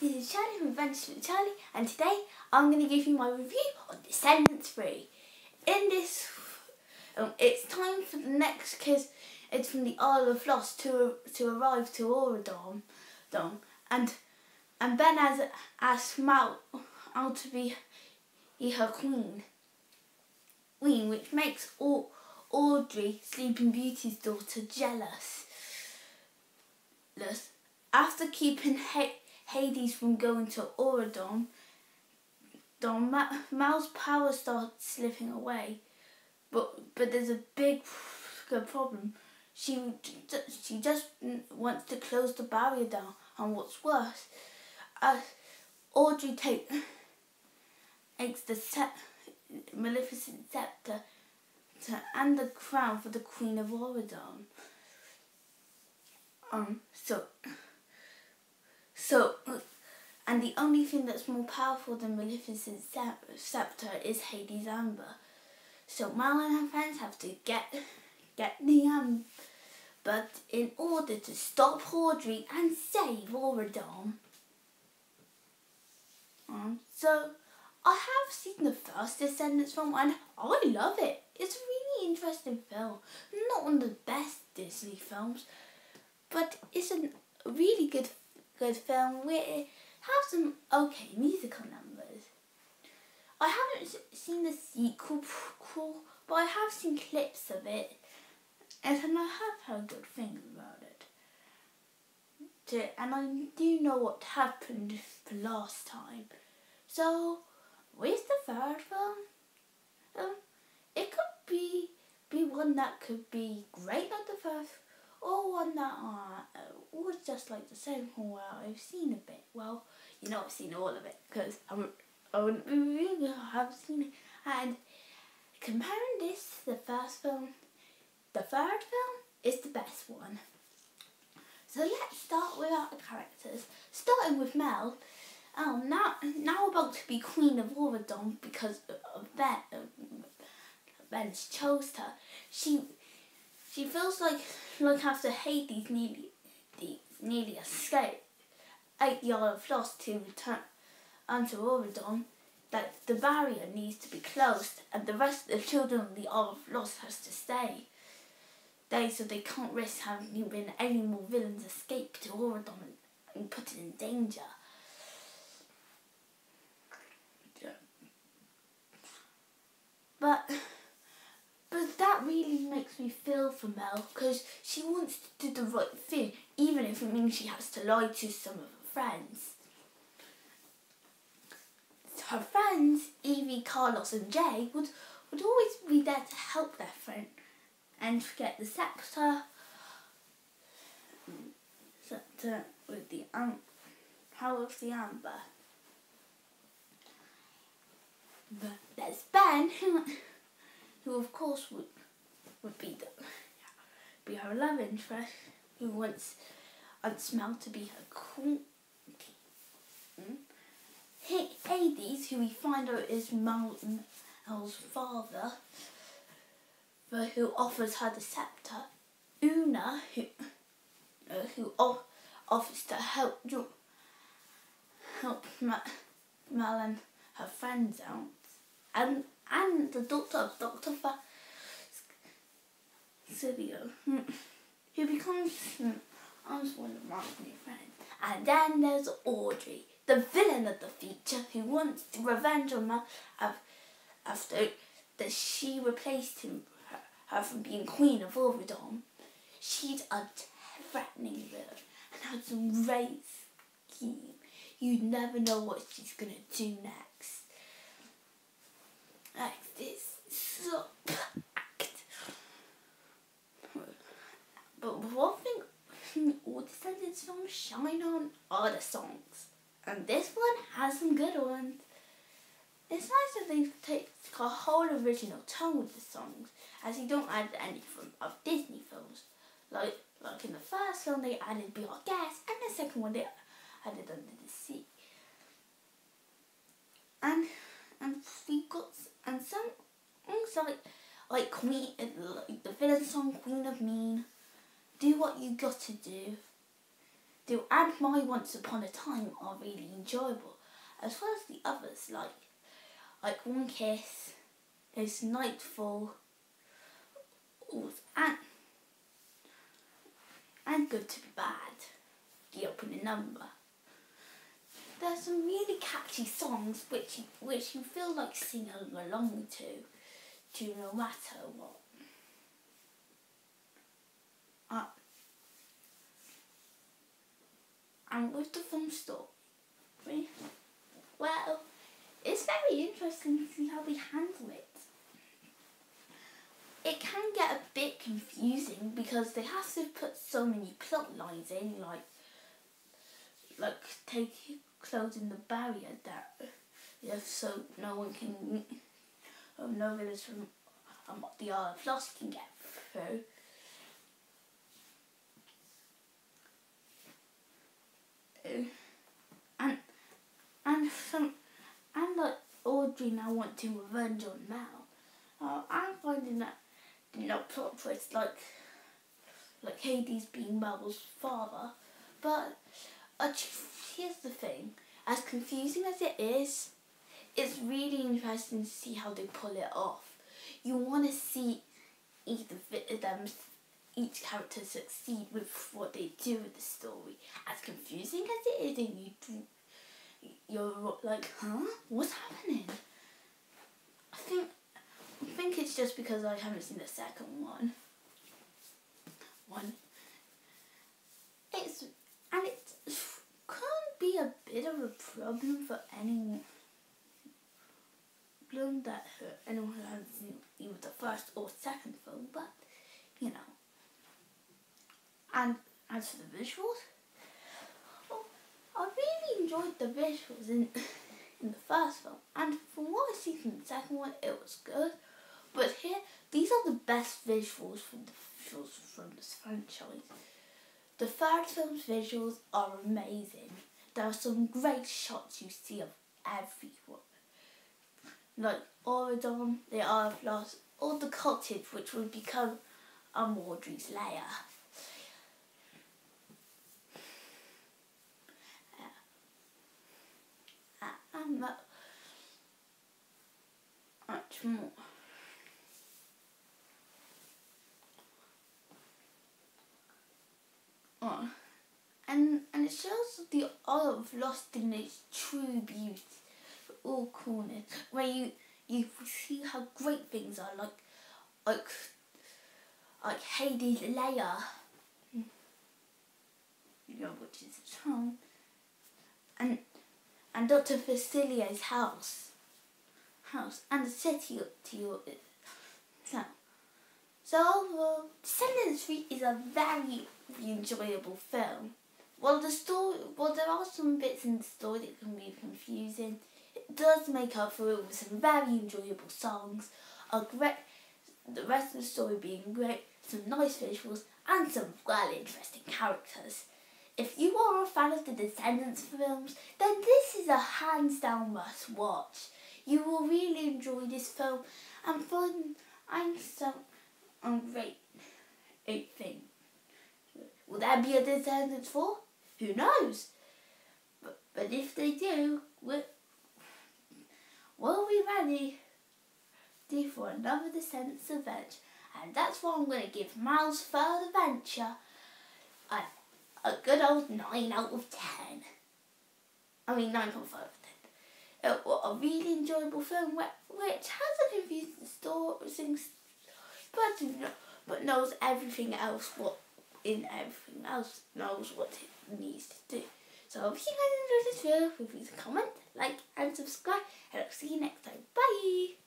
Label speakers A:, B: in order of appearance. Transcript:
A: this is Charlie from Adventures with Charlie, and today I'm going to give you my review on Descendents 3. In this, it's time for the next kids. It's from the Isle of Lost to arrive to Auradon, and Ben has asked Mal out to be her queen, which makes Audrey, Sleeping Beauty's daughter, jealous. After keeping Hades from going to Auradon, Mal's power starts slipping away, but there's a big problem. She just wants to close the barrier down, and what's worse, Audrey takes the Maleficent scepter and the crown for the Queen of Auradon. And the only thing that's more powerful than Maleficent's scepter is Hades' Amber. So Mal and her friends have to get the Amber, but in order to stop Audrey and save Auradon. So I have seen the first Descendants film and I love it. It's a really interesting film. Not one of the best Disney films, but it's a really good film where it has some okay musical numbers. I haven't seen the sequel, but I have seen clips of it, and I have heard good things about it. And I do know what happened the last time. So, with the third film, it could be one that could be great like the first, or one that was just like the same. Well, I've seen a bit. Well, I've seen all of it because I wouldn't be reviewing it. I have seen it. And comparing this to the first film, the third film is the best one. So let's start with our characters. Starting with Mel. Now about to be Queen of Auradon because of Ben's chose her. She feels like after Hades nearly escaped the Isle of Lost to return onto Auradon, that the barrier needs to be closed and the rest of the children of the Isle of Lost has to stay. So they can't risk having any more villains escape to Auradon and put it in danger. But that really makes me feel for Mel because she wants to do the right thing, even if it means she has to lie to some of her friends. Her friends, Evie, Carlos and Jay, would always be there to help their friend and get the scepter with the power of the Amber. But there's Ben, who of course would be her love interest, who wants Mel to be her queen. Hades, who we find out is Mel's father, but who offers her the scepter. Una, who offers to help Mel and her friends out. And the daughter of Dr. Silvio, who becomes one of my new friends. And then there's Audrey, the villain of the feature, who wants to revenge on Mel after that she replaced her from being Queen of Auradon. She's a threatening villain and has some great scheme. You never know what she's gonna do next. This so packed. But one thing all Descendants films shine on are the songs, and this one has some good ones. It's nice that they take a whole original tone with the songs, as you don't add any of Disney films. Like in the first film they added Be Our Guest, and the second one they added Under the Sea. And we got some songs like Queen, like the villain song Queen of Mean, Do What You Gotta Do, do, and my Once Upon a Time are really enjoyable, as well as the others like One Kiss, there's Nightfall, and Good to Be Bad, the opening number. There's some really catchy songs which you feel like singing along to no matter what. And with the film story, well, it's very interesting to see how they handle it. It can get a bit confusing because they have to put so many plot lines in, like closing the barrier that so no one can, no villains from the Isle of Lost can get through. And like Audrey now wanting revenge on Mel. I'm finding that plot twist like Hades being Mel's father, but here's the thing: as confusing as it is, it's really interesting to see how they pull it off. You want to see each character succeed with what they do with the story. As confusing as it is, and you're like, huh? What's happening? I think it's just because I haven't seen the second one. It can be a bit of a problem for anyone who hasn't seen either the first or second film, but you know. And as for the visuals, I really enjoyed the visuals in the first film, and from what I see from the second one, it was good. But here, these are the best visuals from this franchise. The third film's visuals are amazing. There are some great shots you see of everyone, like Auradon, the Isle of Lost, or the cottage, which would become Audrey's lair. And much more. And it shows the Isle of Lost in its true beauty, all corners, where you see how great things are, like Hades' lair, which is its home, and Dr. Facilier's house, and the city to itself. So overall, Descendents 3 is a very enjoyable film. While there are some bits in the story that can be confusing, it does make up for it with some very enjoyable songs, the rest of the story being great, some nice visuals, and some well interesting characters. If you are a fan of the Descendants films, then this is a hands down must watch. You will really enjoy this film and find some great thing. Will there be a Descendants 4? Who knows? But if they do, we'll be ready for another Descendants adventure. And that's why I'm going to give Miles' Third Adventure a good old 9 out of 10. I mean 9.5 out of 10. A really enjoyable film which has a confusing story, but knows everything else knows what it needs to do. So if you guys enjoyed this video, please comment, like and subscribe, and I'll see you next time. Bye!